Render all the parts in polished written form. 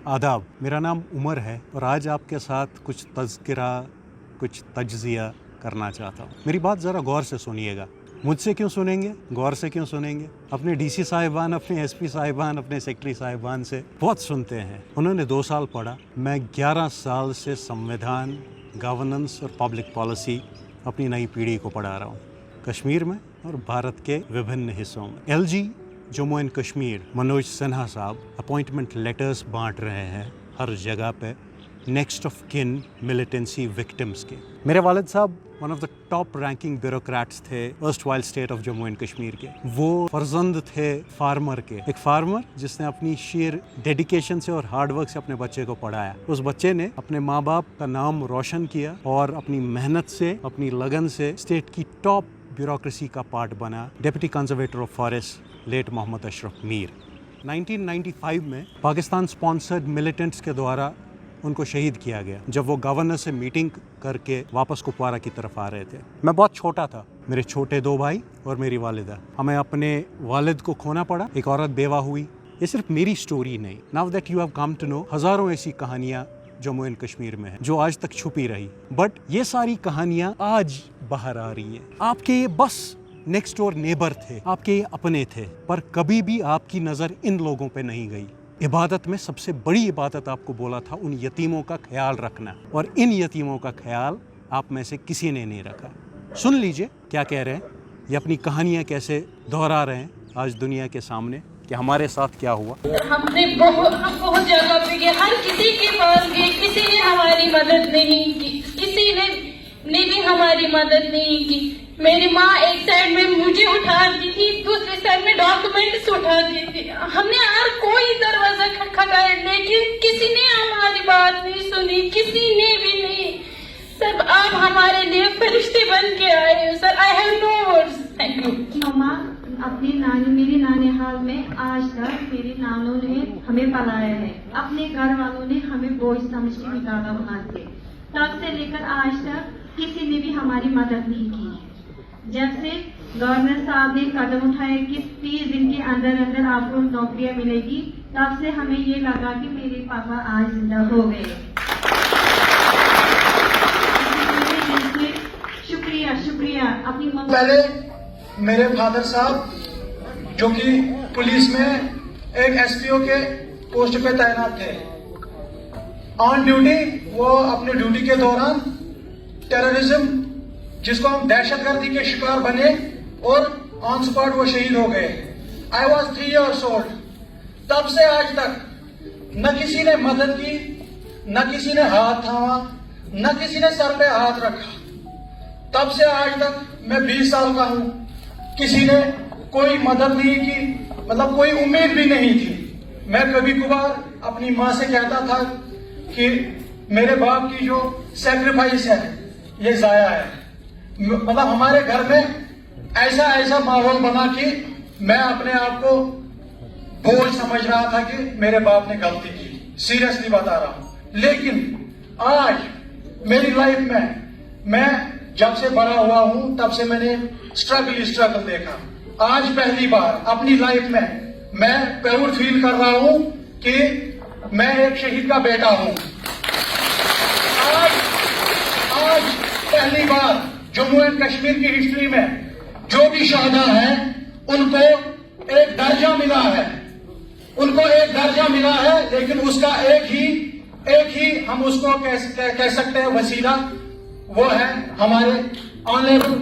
आदाब, मेरा नाम उमर है और आज आपके साथ कुछ तज़किरा, कुछ तज्ज़िया करना चाहता हूँ। मेरी बात ज़रा गौर से सुनिएगा। मुझसे क्यों सुनेंगे, गौर से क्यों सुनेंगे? अपने डीसी साहिबान, अपने एसपी साहिबान, अपने सेक्रेटरी साहिबान से बहुत सुनते हैं। उन्होंने 2 साल पढ़ा, मैं 11 साल से संविधान, गवर्नेंस और पब्लिक पॉलिसी अपनी नई पीढ़ी को पढ़ा रहा हूँ, कश्मीर में और भारत के विभिन्न हिस्सों में। LG जम्मू एंड कश्मीर मनोज सिन्हा साहब अपॉइंटमेंट लेटर्स बांट रहे हैं हर जगह पे next of kin militancy victims के। मेरे वालिद साहब one of the top ranking bureaucrats थे erstwhile state of Jammu and Kashmir के। वो फर्जंद थे फार्मर के, एक फार्मर जिसने अपनी शेर डेडिकेशन से और हार्ड वर्क से अपने बच्चे को पढ़ाया। उस बच्चे ने अपने माँ बाप का नाम रोशन किया और अपनी मेहनत से, अपनी लगन से स्टेट की टॉप ब्यूरोक्रेसी का पार्ट बना। Deputy conservator of forest late Mohammad Ashraf Mir. 1995 में पाकिस्तान स्पॉन्सर्ड मिलिटेंट्स के द्वारा उनको शहीद किया गया जब वो गवर्नर से मीटिंग करके वापस कुपवारा की तरफ आ रहे थे। मैं बहुत छोटा था, मेरे छोटे 2 भाई और मेरी वालिदा। हमें अपने वालिद को खोना पड़ा, एक औरत बेवा हुई। ये सिर्फ मेरी स्टोरी नहीं, now that you have come to know, हज़ारों ऐसी कहानियाँ जम्मू एंड कश्मीर में है जो आज तक छुपी रही, बट ये सारी कहानियाँ आज बाहर आ रही हैं। आपके ये बस नेक्स्ट डोर नेबर थे, आपके ये अपने थे, पर कभी भी आपकी नज़र इन लोगों पे नहीं गई। इबादत में सबसे बड़ी इबादत आपको बोला था उन यतीमों का ख्याल रखना, और इन यतीमों का ख्याल आप में से किसी ने नहीं रखा। सुन लीजिए क्या कह रहे हैं, ये अपनी कहानियाँ कैसे दोहरा रहे हैं आज दुनिया के सामने कि हमारे साथ क्या हुआ। हमने बहुत जगह पे गए, हर किसी के पास गए, किसी ने हमारी मदद नहीं की, किसी ने भी हमारी मदद नहीं की। मेरी माँ एक साइड में मुझे उठाती थी, दूसरी साइड में डॉक्यूमेंट्स उठाती थी। हमने हर कोई दरवाजा खटखटाया, लेकिन किसी ने हमारी बात नहीं सुनी, किसी ने भी नहीं। सब आप हमारे लिए फरिश्ते बन के आए हो sir. I have no words, thank you. मम्मा अपनी नानी, मेरी नानी हाल में आज तक मेरी नानों ने हमें पलाया है। अपने घर वालों ने हमें बोझ समझ के निकाला वहाँ से। तब से लेकर आज तक किसी ने भी हमारी मदद नहीं की। जब से गवर्नर साहब ने कदम उठाया कि 30 दिन के अंदर अंदर आपको नौकरियां मिलेगी, तब से हमें ये लगा कि मेरे पापा आज जिंदा हो गए। शुक्रिया शुक्रिया अपनी पहले मेरे फादर साहब जो कि पुलिस में एक SPO के पोस्ट पे तैनात थे, ऑन ड्यूटी वो अपनी ड्यूटी के दौरान टेररिज्म जिसको हम दहशतगर्दी के शिकार बने और ऑन स्पॉट वो शहीद हो गए। I was 3 years old। तब से आज तक न किसी ने मदद की, न किसी ने हाथ थामा, न किसी ने सर पे हाथ रखा। तब से आज तक मैं 20 साल का हूं, किसी ने कोई मदद नहीं की, मतलब कोई उम्मीद भी नहीं थी। मैं कभी कभार अपनी माँ से कहता था कि मेरे बाप की जो सेक्रीफाइस है ये जाया है। मतलब हमारे घर में ऐसा माहौल बना कि मैं अपने आप को बोझ समझ रहा था कि मेरे बाप ने गलती की, सीरियसली बता रहा हूं। लेकिन आज मेरी लाइफ में, मैं जब से बड़ा हुआ हूं तब से मैंने स्ट्रगल देखा। आज पहली बार अपनी लाइफ में मैं प्राउड फील कर रहा हूं कि मैं एक शहीद का बेटा हूं। आज पहली बार जम्मू एंड कश्मीर की हिस्ट्री में जो भी शहीदा हैं उनको एक दर्जा मिला है, लेकिन उसका एक ही हम उसको कह सकते हैं वसीला, वो है हमारे ऑनरेबल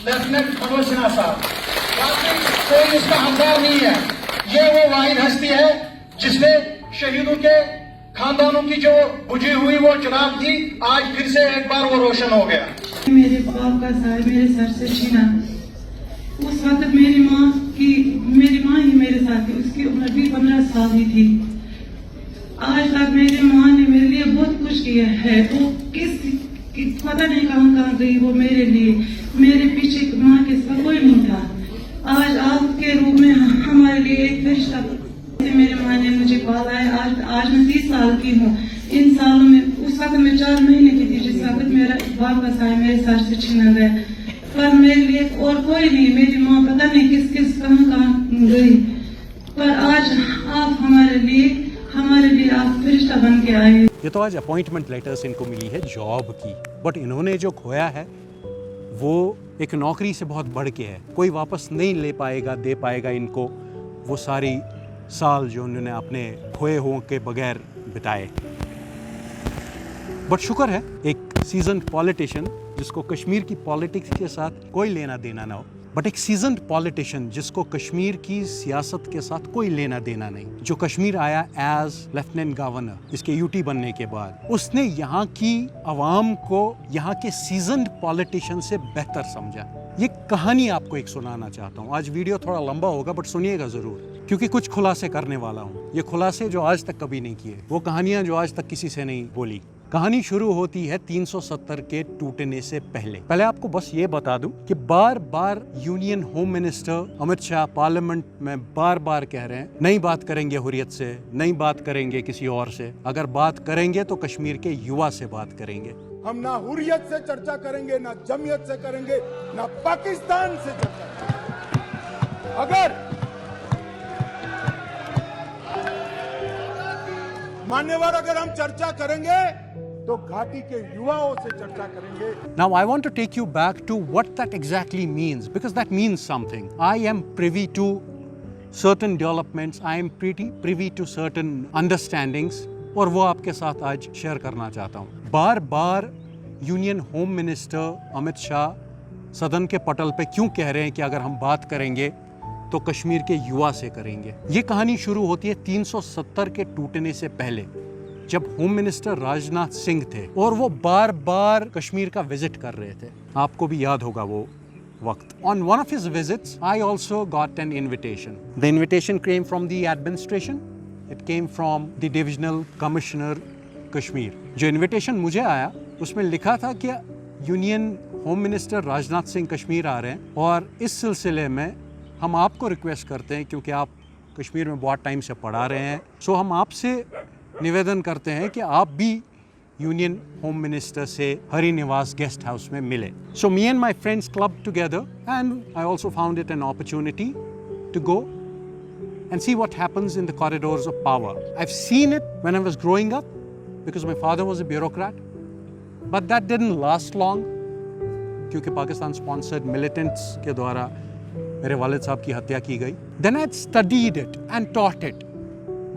लेफ्टिनेंट मनोज सिन्हा साहब। कोई इसका हकदार नहीं है। ये वो वाहिद हस्ती है जिसने शहीदों के खानदानों की जो बुझी हुई वो चिराग थी, आज फिर से एक बार वो रोशन हो गया। मेरे बाप का साय मेरे सर से छीना। उस वक्त मेरी माँ ही मेरे साथ थी, उसकी उम्र भी 15 साल ही थी। आज तक मेरी माँ ने मेरे लिए बहुत कुछ किया है। वो पता नहीं कहाँ गई वो मेरे लिए। मेरे पीछे माँ के साथ कोई नहीं था। आज आपके रूप में हमारे लिए एक फरिश्ता, मेरी माँ ने मुझे पाला है। आज मैं 30 साल की हूँ। इन सालों में उस वक्त मैं 4 महीने की थी जिस वक्त मेरा बाप का साया मेरे सर से छीना गया, पर मेरे लिए और कोई नहीं। मेरी माँ पता नहीं किस कहाँ गई, पर आज आप हमारे लिए हमारे हमारे लिए आप फरिश्ता बन के आए। ये तो आज अपॉइंटमेंट लेटर्स इनको मिली है जॉब की, बट इन्होंने जो खोया है वो एक नौकरी से बहुत बढ़ के है। कोई वापस नहीं ले पाएगा, दे पाएगा इनको वो सारी साल जो उन्होंने अपने खोए हुए के बगैर बिताए। बट शुक्र है एक सीजन्ड पॉलिटिशियन जिसको कश्मीर की पॉलिटिक्स के साथ कोई लेना देना ना हो, बट एक सीजन्ड पॉलिटिशियन जिसको कश्मीर की सियासत के साथ कोई लेना देना नहीं, जो कश्मीर आया एज लेफ्टिनेंट गवर्नर इसके यूटी बनने के बाद, उसने यहाँ की आवाम को यहाँ के सीजन्ड पॉलिटिशियन से बेहतर समझा। ये कहानी आपको एक सुनाना चाहता हूँ। आज वीडियो थोड़ा लंबा होगा बट सुनिएगा ज़रूर, क्योंकि कुछ खुलासे करने वाला हूँ। ये खुलासे जो आज तक कभी नहीं किए, वो कहानियाँ जो आज तक किसी से नहीं बोली। कहानी शुरू होती है 370 के टूटने से पहले आपको बस ये बता दूं कि बार बार union home minister Amit Shah parliament में बार बार कह रहे हैं नहीं बात करेंगे हुर्रियत से, नहीं बात करेंगे किसी और से, अगर बात करेंगे तो कश्मीर के युवा से बात करेंगे। हम ना हुर्रियत से चर्चा करेंगे, ना जमीयत से करेंगे, ना पाकिस्तान से चर्चा करेंगे। अगर मान्यवर अगर हम चर्चा करेंगे तो घाटी के युवाओं से चर्चा करेंगे। Now I want to take you back to what that exactly means, because that means something. I am privy to certain developments, I am privy to certain understandings, और वो आपके साथ आज शेयर करना चाहता हूँ। बार बार union home minister Amit Shah सदन के पटल पे क्यों कह रहे हैं कि अगर हम बात करेंगे तो कश्मीर के युवा से करेंगे। ये कहानी शुरू होती है 370 के टूटने से पहले, जब होम मिनिस्टर राजनाथ सिंह थे और वो बार बार कश्मीर का विजिट कर रहे थे। आपको भी याद होगा वो वक्त। On one of his visits, I also got an invitation. The invitation came from the administration. It came from the divisional commissioner Kashmir. जो इन्विटेशन मुझे आया उसमें लिखा था कि union home minister Rajnath Singh Kashmir आ रहे हैं और इस सिलसिले में हम आपको रिक्वेस्ट करते हैं, क्योंकि आप कश्मीर में बहुत टाइम से पढ़ा रहे हैं, सो हम आपसे निवेदन करते हैं कि आप भी यूनियन होम मिनिस्टर से हरी निवास गेस्ट हाउस में मिले। So me and my friends club together and I also found it an opportunity to go and see what happens in the corridors of power. I've seen it when I was growing up because my father was a bureaucrat, but that didn't last long क्योंकि Pakistan sponsored militants के द्वारा मेरे वालिद साहब की हत्या की गई। Then I studied it and taught it,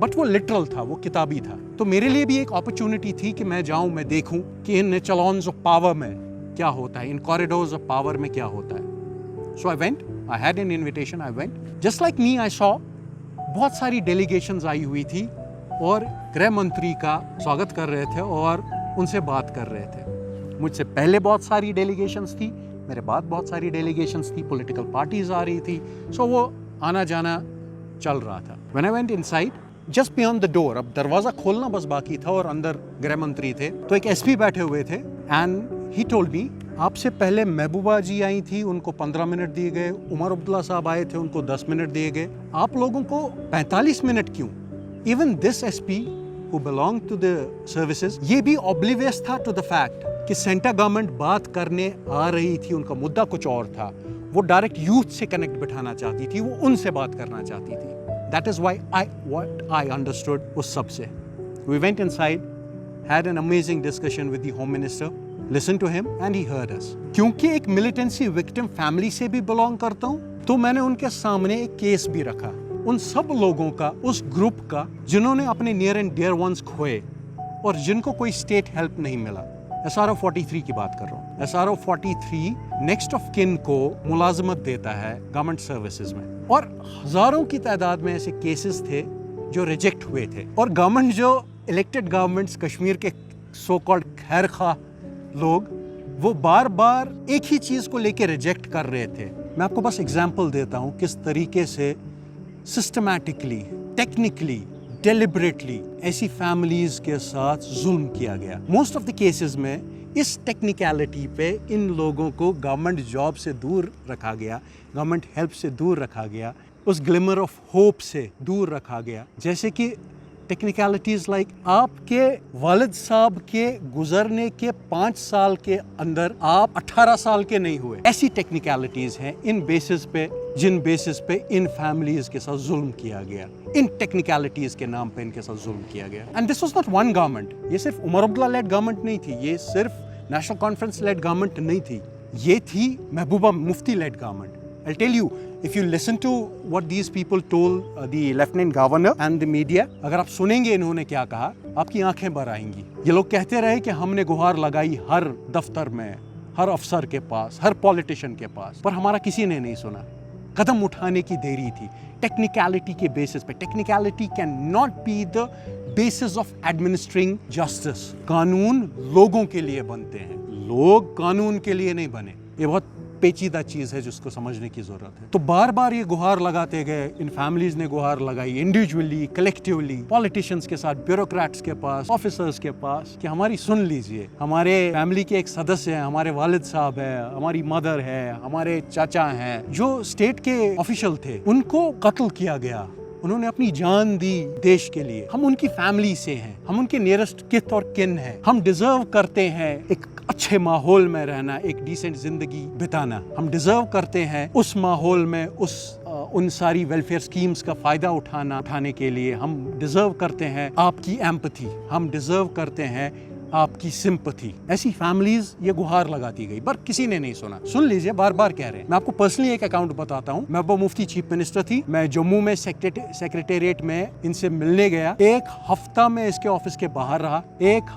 but वो literal था, वो किताबी था। तो मेरे लिए भी एक opportunity थी कि मैं जाऊँ, मैं देखूँ कि इन echelons of power में क्या होता है, इन corridors of power में क्या होता है। So I went, I had an invitation, I went. Just like me, I saw बहुत सारी डेलीगेशंस आई हुई थी और गृह मंत्री का स्वागत कर रहे थे और उनसे बात कर रहे थे। मुझसे पहले बहुत सारी डेलीगेशंस थी, मेरे बाद बहुत सारी डेलीगेशंस थी, पॉलिटिकल पार्टीज आ रही थी, सो वो आना जाना चल रहा था। When I went inside, just beyond the door, अब दरवाज़ा खोलना बस बाकी था और अंदर गृह मंत्री थे, तो एक एसपी बैठे हुए थे एंड he told me, आपसे पहले महबूबा जी आई थी, उनको 15 मिनट दिए गए, उमर अब्दुल्ला साहब आए थे, उनको 10 मिनट दिए गए, आप लोगों को 45 मिनट क्यों? Even this SP who belonged to the services, ये भी oblivious था to the fact कि सेंटर गवर्नमेंट बात करने आ रही थी, उनका मुद्दा कुछ और था, वो डायरेक्ट यूथ से कनेक्ट बिठाना चाहती थी, वो उनसे बात करना चाहती थी। That is why what I understood उस सब से। We went inside, had an amazing discussion with the Home Minister, listened to him and he heard us. क्योंकि एक militancy victim family से भी belong करता हूँ, तो मैंने उनके सामने एक केस भी रखा, उन सब लोगों का, उस ग्रुप का जिन्होंने अपने near and dear ones खोए और जिनको कोई स्टेट हेल्प नहीं मिला। SRO 43 की बात कर रहा हूँ। SRO 43 नेक्स्ट ऑफ किन को मुलाजमत देता है गवर्नमेंट सर्विसेज में, और हजारों की तादाद में ऐसे केसेस थे जो रिजेक्ट हुए थे, और गवर्नमेंट जो इलेक्टेड गवर्नमेंट्स कश्मीर के सो कॉल्ड खैर खा लोग, वो बार बार एक ही चीज को लेके रिजेक्ट कर रहे थे। मैं आपको बस एग्जांपल देता हूँ किस तरीके से सिस्टमैटिकली, टेक्निकली, डेलिबरेटली ऐसी फैमिलीज के साथ जुल्म किया गया। मोस्ट ऑफ द केसेस में इस टेक्निकलिटी पे इन लोगों को गवर्नमेंट जॉब से दूर रखा गया, गवर्नमेंट हेल्प से दूर रखा गया, उस ग्लिमर ऑफ होप से दूर रखा गया। जैसे कि टेक्निकलिटीज लाइक आपके वालिद साहब के गुजरने के 5 साल के अंदर आप 18 साल के नहीं हुए, ऐसी टेक्निकलिटीज हैं इन बेसिस पे, जिन बेसिस पे इन फैमिलीज के साथ जुल्म किया गया। इन टेक्निकलिटीज के नाम पे इनके साथ जुल्म किया गया. And this was not one government. ये सिर्फ उमर अब्दुल्ला लेड गवर्नमेंट नहीं थी, ये सिर्फ नेशनल कॉन्फ्रेंस लेड गवर्नमेंट नहीं थी, ये थी Mehbooba Mufti led government. I'll tell you, if you listen to what these people told the Lieutenant Governor and the media, अगर आप सुनेंगे इन्होंने क्या कहा, आपकी आंखें भर आएंगी. ये लोग कहते रहे कि हमने गुहार लगाई हर दफ्तर में, हर अफसर के पास, हर पॉलिटिशियन के पास, पर हमारा किसी ने नहीं सुना. कदम उठाने की देरी थी. टेक्निकलिटी के बेसिस पे. Technicality can not be the basis of administering justice. कानून लोगों के लिए बनते हैं, लोग कानून के लिए नहीं बने. ये बहुत पेचीदा चीज़ है जिसको समझने की ज़रूरत है. तो बार बार ये गुहार लगाते गए. इन फैमिलीज ने गुहार लगाई, इंडिविजुअली, कलेक्टिवली, पॉलिटिशियंस के साथ, ब्यूरोक्रेट्स के पास, ऑफिसर्स के पास, कि हमारी सुन लीजिए. हमारे फैमिली के एक सदस्य हैं, हमारे वालिद साहब है, हमारी मदर है, हमारे चाचा हैं, जो स्टेट के ऑफिशियल थे, उनको कत्ल किया गया. उन्होंने अपनी जान दी देश के लिए. हम उनकी फैमिली से हैं, हम उनके नियरेस्ट किथ और किन हैं. हम डिजर्व करते हैं एक अच्छे माहौल में रहना, एक डिसेंट जिंदगी बिताना. हम डिजर्व करते हैं उस माहौल में उन सारी वेलफेयर स्कीम्स का फायदा उठाने के लिए. हम डिजर्व करते हैं आपकी एम्पैथी, हम डिजर्व करते हैं आपकी सिंपैथी. ऐसी फैमिलीज ये गुहार लगाती गई, पर किसी ने नहीं सुना. सुन लीजिए, बार बार कह रहे हैं. मैं आपको पर्सनली एक अकाउंट बताता हूँ. महबूबा मुफ्ती चीफ मिनिस्टर थी. मैं जम्मू में सेक्रेटेरिएट में इनसे मिलने गया. एक हफ्ता में इसके ऑफिस के बाहर रहा. एक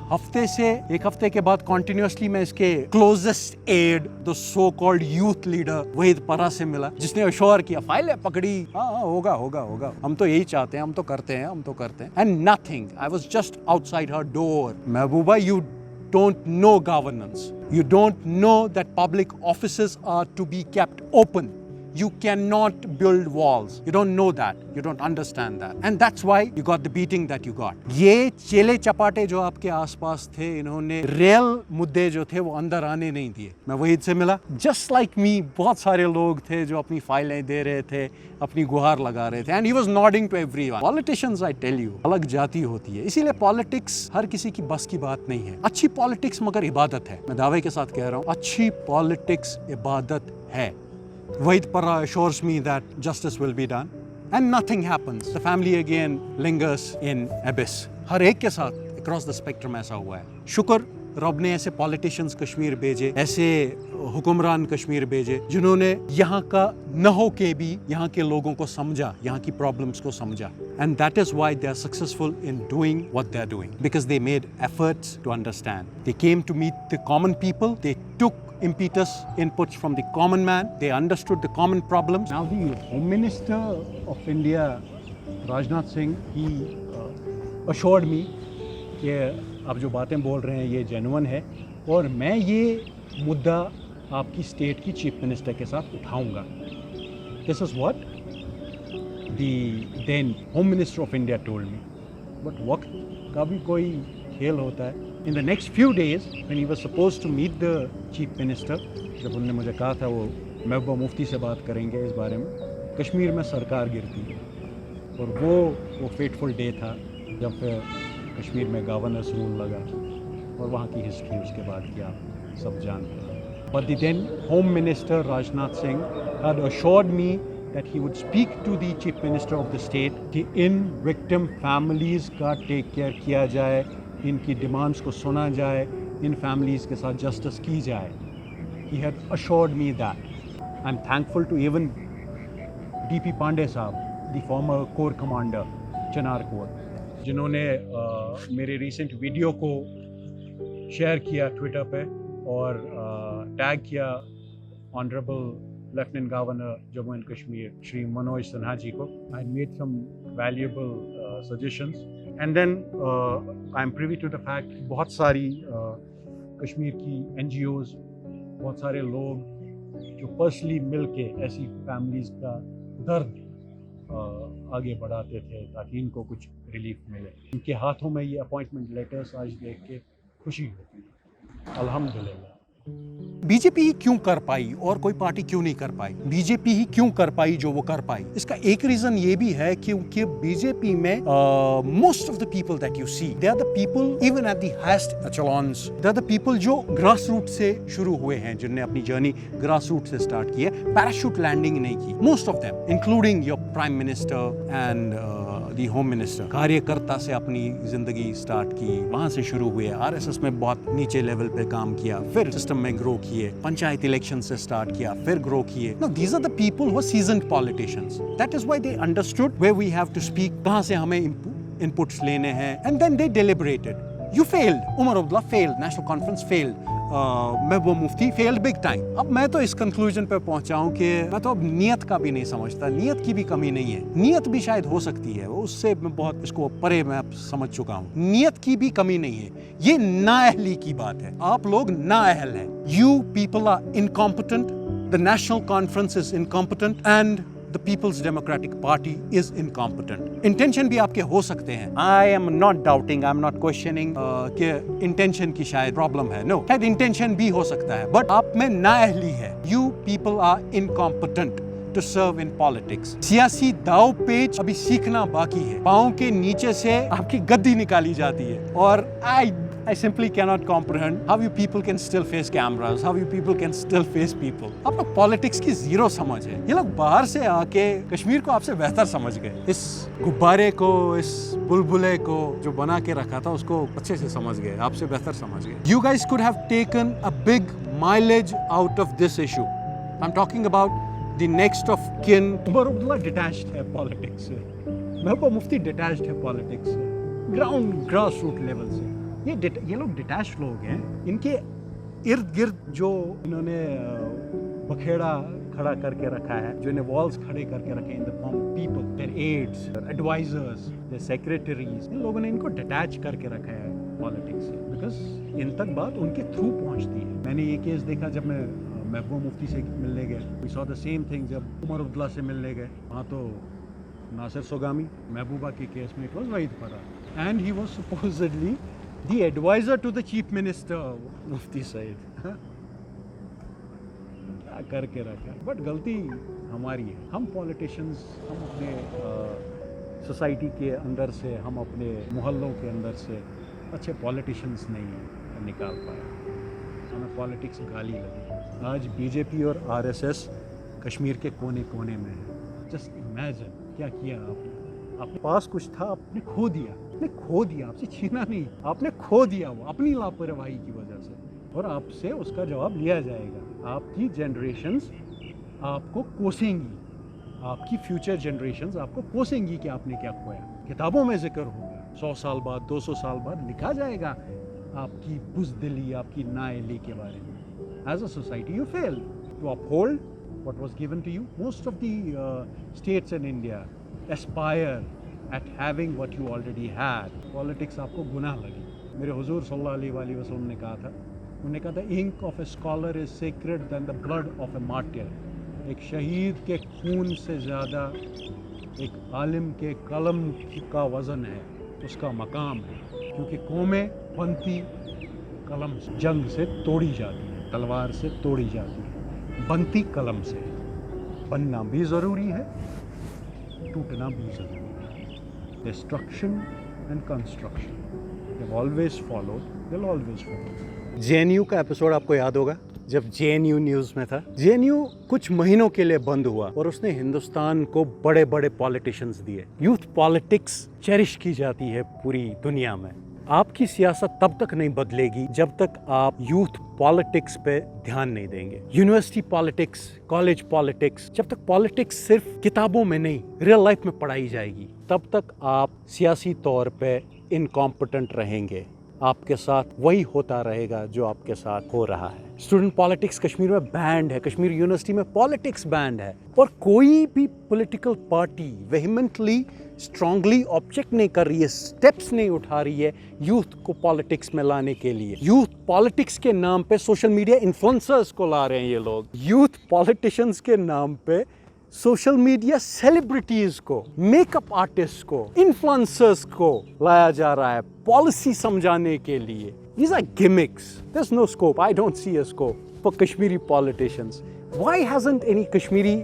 हफ्ते के बाद कॉन्टिन्यूसली मैं इसके closest aide, the so called youth leader Waheed Para से मिला, जिसने अश्योर किया फाइलें पकड़ी, हाँ होगा, हम तो यही चाहते हैं, हम तो करते हैं. And nothing. I was just outside her door. Mehbooba, you don't know governance. You don't know that public offices are to be kept open. You cannot build walls. You don't know that. You don't understand that. And that's why you got the beating that you got. ये चेले चपाटे जो आपके आसपास थे, इन्होंने real मुद्दे जो थे वो अंदर आने नहीं दिए. मैं वहीद से मिला. Just like me, बहुत सारे लोग थे जो अपनी फाइलें दे रहे थे, अपनी गुहार लगा रहे थे. And he was nodding to everyone. Politicians, I tell you, अलग जाति होती है. इसीलिए पॉलिटिक्स हर किसी की बस की बात नहीं है. अच्छी पॉलिटिक्स मगर इबादत है. मैं दावे के साथ कह रहा हूँ, अच्छी पॉलिटिक्स इबादत है. Wahid Para assures me that justice will be done and nothing happens. The family again lingers in abyss. हर एक के साथ across the spectrum ऐसा हुआ है. शुक्र रब ने ऐसे पॉलिटिशियंस कश्मीर भेजे, ऐसे हुक्मरान कश्मीर भेजे, जिन्होंने यहाँ का न हो के भी यहाँ के लोगों को समझा, यहाँ की प्रॉब्लम्स को समझा. And that is why they are successful in doing what they are doing, because they made efforts to understand. They came to meet the common people. They took impetus inputs from the common man. They understood the common problems. Now the Home Minister of India, Rajnath Singh, he assured me कि आप जो बातें बोल रहे हैं ये genuine है और मैं ये मुद्दा आपकी स्टेट की चीफ मिनिस्टर के साथ उठाऊंगा. This is what the then Home Minister of India told me. But वक्त का भी कोई खेल होता है. In the next few days, when he was supposed to meet the chief minister, जब उन्होंने मुझे कहा था वो महबूबा मुफ्ती से बात करेंगे इस बारे में, कश्मीर में सरकार गिरती है. और वो फेटफुल डे था जब कश्मीर में गवर्नर्स रूल लगा और वहाँ की हिस्ट्री उसके बाद की आप सब जानते हैं. But the then Home Minister Rajnath Singh had assured me that he would speak to the Chief Minister of the state कि इन victim families का take care किया जाए, इनकी डिमांड्स को सुना जाए, इन families के साथ justice की जाए. He had assured me that. I'm thankful to even DP Pandey साहब, the former Corps Commander, Chinar Corps, जिन्होंने मेरे recent वीडियो को शेयर किया ट्विटर पे और टैग किया honourable lieutenant governor Jammu and Kashmir Shri Manoj Sinha ji को. I made some valuable suggestions and then I am privy to the fact बहुत सारी कश्मीर की NGOs, बहुत सारे लोग जो पर्सनली मिल के ऐसी फैमिलीज़ का दर्द आगे बढ़ाते थे ताकि इनको कुछ रिलीफ मिले. इनके हाथों में ये अपॉइंटमेंट लेटर्स आज देख के खुशी होती है. अल्हम्दुलिल्लाह. बीजेपी ही क्यों कर पाई और कोई पार्टी क्यों नहीं कर पाई? बीजेपी ही क्यों कर पाई जो वो कर पाई? इसका एक रीजन ये भी है क्योंकि बीजेपी में most of the people that you see, they are the people even at the highest echelons, they are the people जो ग्रास रूट से शुरू हुए हैं, जिनने अपनी जर्नी ग्रास रूट से स्टार्ट की है, पैराशूट लैंडिंग नहीं की. Most of them including your prime minister and the home minister, कार्यकर्ता से अपनी जिंदगी स्टार्ट की, वहां से शुरू हुए, आरएसएस में बहुत नीचे लेवल पे काम किया, फिर सिस्टम में ग्रो किए, पंचायत इलेक्शन से स्टार्ट किया, फिर ग्रो किए. Now these are the people who are seasoned politicians. That is why they understood where we have to speak, कहाँ से हमें inputs लेने हैं, and then they deliberated. You failed. Umar Abdullah failed. National Conference failed. Mehboob Mufti failed big time. अब मैं तो इस conclusion पे पहुंचा हूं कि मैं तो अब नियत का भी नहीं समझता, नियत की भी कमी नहीं है. नियत भी शायद हो सकती है, उससे मैं बहुत इसको परे मैं समझ चुका हूं. नियत की भी कमी नहीं है, ये नाअहली की बात है. आप लोग नाअहल हैं. You people are incompetent. The National Conference is incompetent and the People's Democratic Party is incompetent. Intention भी आपके हो सकते हैं. I am not doubting, I am not questioning कि intention की शायद problem है. No, शायद intention भी हो सकता है. But आप में नाअहली है. You people are incompetent to serve in politics. सियासी दाव पेच अभी सीखना बाकी है. पाँव के नीचे से आपकी गद्दी निकाली जाती है. और I simply cannot comprehend how you people can still face cameras, how you people can still face people. आप लोग पॉलिटिक्स की जीरो समझ है. ये लोग बाहर से आके कश्मीर को आपसे बेहतर समझ गए. इस गुब्बारे को, इस बुलबुले को जो बना के रखा था उसको अच्छे से समझ गए, आपसे बेहतर समझ गए. You guys could have taken a big mileage out of this issue. I'm talking about the next of kin. Umar Abdullah detached है पॉलिटिक्स से, महबूब मुफ्ती detached है पॉलिटिक्स से, ग्राउंड ग्रास रूट लेवल से. ये लोग डिटैच लोग हैं. इनके इर्द गिर्द जो इन्होंने बखेड़ा खड़ा करके रखा है, जो इन्हें वॉल्स खड़े करके रखे in the form of people, their aides, advisers, their secretaries, इन लोगों ने इनको डिटैच करके रखा है पॉलिटिक्स से, बिकॉज इन तक बात उनके थ्रू पहुंचती है. मैंने ये केस देखा जब मैं महबूब मुफ्ती से मिलने गए. We saw the same thing जब उमर अब्दुल्ला से मिलने गए. वहाँ तो नासिर सोगामी, महबूबा के केस में it was Waheed Farah, and he was supposedly the advisor to the chief minister Mufti Said. क्या करके रखा. बट गलती हमारी है. हम पॉलिटिशियंस, हम अपने सोसाइटी के अंदर से, हम अपने मोहल्लों के अंदर से अच्छे पॉलिटिशियंस नहीं निकाल पाए. हमें पॉलिटिक्स गाली लगी. आज बीजेपी और आरएसएस कश्मीर के कोने कोने में है. जस्ट इमेजिन क्या किया आपने. आपके पास कुछ था, आपने खो दिया. आपने खो दिया, आपसे छीना नहीं, आपने खो दिया वो अपनी लापरवाही की वजह से. और आपसे उसका जवाब लिया जाएगा. आपकी जनरेशंस आपको कोसेंगी, आपकी फ्यूचर जनरेशंस आपको कोसेंगी कि आपने क्या खोया. किताबों में जिक्र होगा, 100 साल बाद, 200 साल बाद लिखा जाएगा आपकी बुज़दिली, आपकी नाअहली के बारे में. As a society you fail to uphold what was given to you. Most of the states in India aspire at having what you already had. Politics आपको गुनाह लगी. मेरे हुजूर सल्लल्लाहु अलैहि वसल्लम ने कहा था, उन्होंने कहा था ink of a scholar is sacred than the blood of a martyr. एक शहीद के खून से ज़्यादा एक आलिम के कलम का वज़न है, उसका मकाम है. क्योंकि कौमें बनती कलम से, जंग से तोड़ी जाती है, तलवार से तोड़ी जाती है. बनती कलम से. बनना भी ज़रूरी है, टूटना भी जरूरी है. Destruction and construction, they've always followed, they'll always follow. JNU का एपिसोड आपको याद होगा, जब JNU न्यूज़ में था. JNU कुछ महीनों के लिए बंद हुआ और उसने हिंदुस्तान को बड़े बड़े पॉलिटिशियंस दिए. यूथ पॉलिटिक्स चेरिश की जाती है पूरी दुनिया में. आपकी सियासत तब तक नहीं बदलेगी जब तक आप यूथ पॉलिटिक्स पे ध्यान नहीं देंगे. यूनिवर्सिटी पॉलिटिक्स, कॉलेज पॉलिटिक्स, जब तक पॉलिटिक्स सिर्फ किताबों में नहीं रियल लाइफ में पढ़ाई जाएगी, तब तक आप सियासी तौर पे इनकॉम्पिटेंट रहेंगे. आपके साथ वही होता रहेगा जो आपके साथ हो रहा है. स्टूडेंट पॉलिटिक्स कश्मीर में बैंड है, कश्मीर यूनिवर्सिटी में पॉलिटिक्स बैंड है. और कोई भी पॉलिटिकल पार्टी वेहिमेंटली, स्ट्रांगली ऑब्जेक्ट नहीं कर रही है, स्टेप्स नहीं उठा रही है यूथ को पॉलिटिक्स में लाने के लिए. यूथ पॉलिटिक्स के नाम पे सोशल मीडिया इन्फ्लुएंसर्स को ला रहे हैं ये लोग. यूथ पॉलिटिशियंस के नाम पे सोशल मीडिया सेलिब्रिटीज को, मेकअप आर्टिस्ट को, इन्फ्लुएंसर्स को लाया जा रहा है पॉलिसी समझाने के लिए. These are gimmicks. There's no scope. I don't see a scope for Kashmiri politicians. Why hasn't any Kashmiri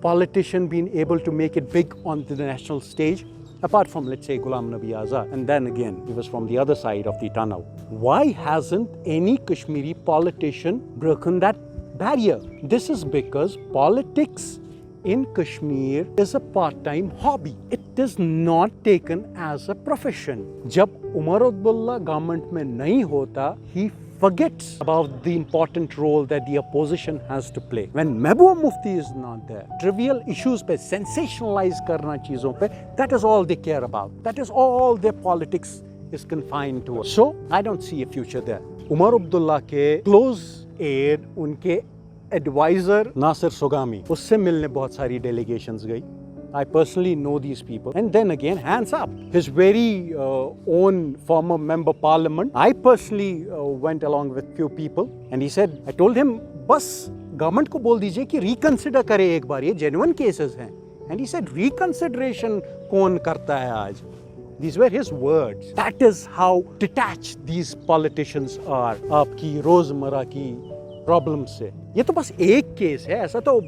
politician been able to make it big on the national stage? Apart from, let's say, Ghulam Nabi Azad, and then again, he was from the other side of the tunnel. Why hasn't any Kashmiri politician broken that barrier? This is because politics in Kashmir is a part-time hobby. It is not taken as a profession. जब Omar Abdullah government में नहीं होता, he forgets about the important role that the opposition has to play. When Mehbooba Mufti is not there, trivial issues पे sensationalize करना चीज़ों पे, that is all they care about. That is all their politics is confined to. So I don't see a future there. Omar Abdullah के close aide, उनके advisor Nasir सुगामी, उससे मिलने बहुत सारी delegations गई. I personally know these people. And then again, hands up. His very own former member parliament, I personally went along with few people. And he said, I told him, बस government को बोल दीजिए कि reconsider करे एक बार, ये genuine cases हैं. And he said, reconsideration कौन करता है आज? These were his words. That is how detached these politicians are आपकी रोजमर्रा की प्रॉब्लम से. ये तो बस एक केस है, ऐसा तो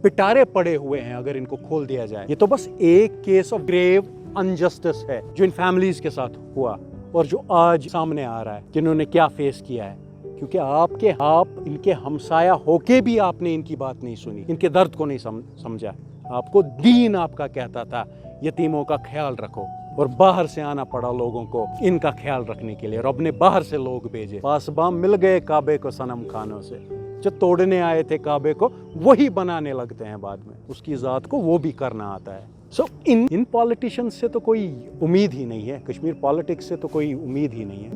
पिटारे पड़े हुए हैं अगर इनको खोल दिया जाए. ये तो बस एक केस ऑफ ग्रेव अनजस्टिस है जो इन फैमिलीज के साथ हुआ और जो आज सामने आ रहा है कि इन्होंने क्या फेस किया है. क्योंकि आप इनके हमसाया होके भी आपने इनकी बात नहीं सुनी, इनके दर्द को नहीं समझा. आपको दीन आपका कहता था यतीमों का ख्याल रखो, और बाहर से आना पड़ा लोगों को इनका ख्याल रखने के लिए. रब ने बाहर से लोग भेजे. पासबाम मिल गए काबे को सनम खानों से. जो तोड़ने आए थे काबे को वही बनाने लगते हैं बाद में. उसकी ज़ात को वो भी करना आता है. सो इन पॉलिटिशियंस से तो कोई उम्मीद ही नहीं है. कश्मीर पॉलिटिक्स से तो कोई उम्मीद ही नहीं है.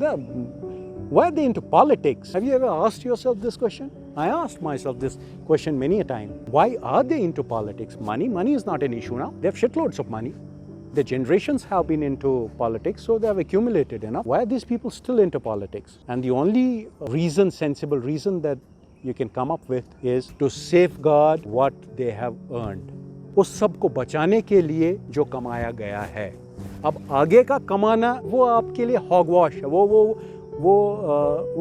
Why are they into politics? Have you ever asked yourself this question? I asked myself this question many a time. Why are they into politics? Money is not an issue now. They have shitloads of money. The generations have been into politics, so they have accumulated enough. Why are these people still into politics? And the only reason, sensible reason that you can come up with is to safeguard what they have earned. उस सब को बचाने के लिए जो कमाया गया है. अब आगे का कमाना वो आपके लिए हॉगवॉश है. वो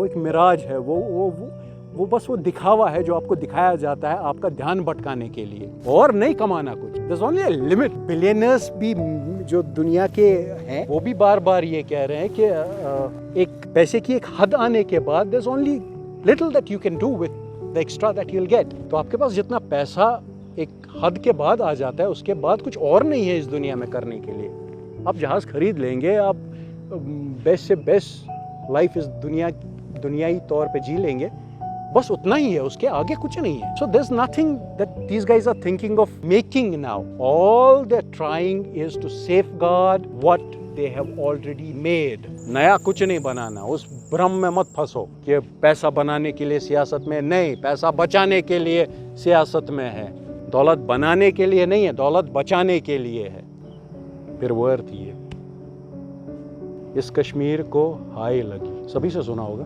एक मिराज है. वो बस वो दिखावा है जो आपको दिखाया जाता है आपका ध्यान भटकाने के लिए, और नहीं कमाना कुछ. There's only a limit. Billionaires भी जो दुनिया के हैं वो भी बार बार ये कह रहे हैं कि एक पैसे की एक हद आने के बाद there's only little that you can do with the extra that you'll get. तो आपके पास जितना पैसा एक हद के बाद आ जाता है उसके बाद कुछ और नहीं है इस दुनिया में करने के लिए. आप जहाज़ खरीद लेंगे, आप बेस्ट से बेस्ट लाइफ इस दुनियाई तौर पे जी लेंगे, बस उतना ही है, उसके आगे कुछ नहीं है. So there's nothing that these guys are thinking of making now. All they're trying is to safeguard what they have already made. नया कुछ नहीं बनाना. उस भ्रम में मत फंसो कि पैसा बनाने के लिए सियासत में नहीं, पैसा बचाने के लिए सियासत में है. दौलत बनाने के लिए नहीं है, दौलत बचाने के लिए है. फिर वो अर्थ ही है. इस कश्मीर को हाय लगी, सभी से सुना होगा,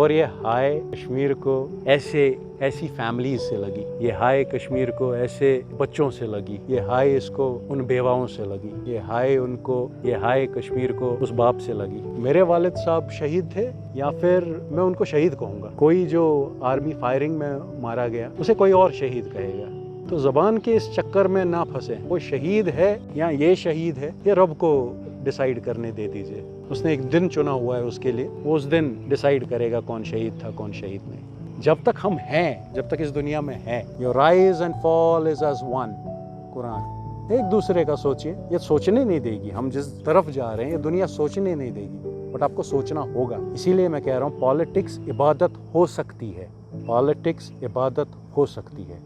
और ये हाय कश्मीर को ऐसी फैमिलीज से लगी. ये हाय कश्मीर को ऐसे बच्चों से लगी. ये हाय इसको उन बेवाओं से लगी. ये हाय कश्मीर को उस बाप से लगी. मेरे वालिद साहब शहीद थे, या फिर मैं उनको शहीद कहूँगा. कोई जो आर्मी फायरिंग में मारा गया उसे कोई और शहीद कहेगा. तो ज़बान के इस चक्कर में ना फंसे. वो शहीद है या ये शहीद है, ये रब को डिसाइड करने दे दीजिए. उसने एक दिन चुना हुआ है उसके लिए, वो उस दिन डिसाइड करेगा कौन शहीद था कौन शहीद नहीं. जब तक हम हैं, जब तक इस दुनिया में हैं, your rise and fall is as one. Quran. एक दूसरे का सोचिए. ये सोचने नहीं देगी. हम जिस तरफ जा रहे हैं ये दुनिया सोचने नहीं देगी, बट आपको सोचना होगा. इसीलिए मैं कह रहा हूँ पॉलिटिक्स इबादत हो सकती है. पॉलिटिक्स इबादत हो सकती है.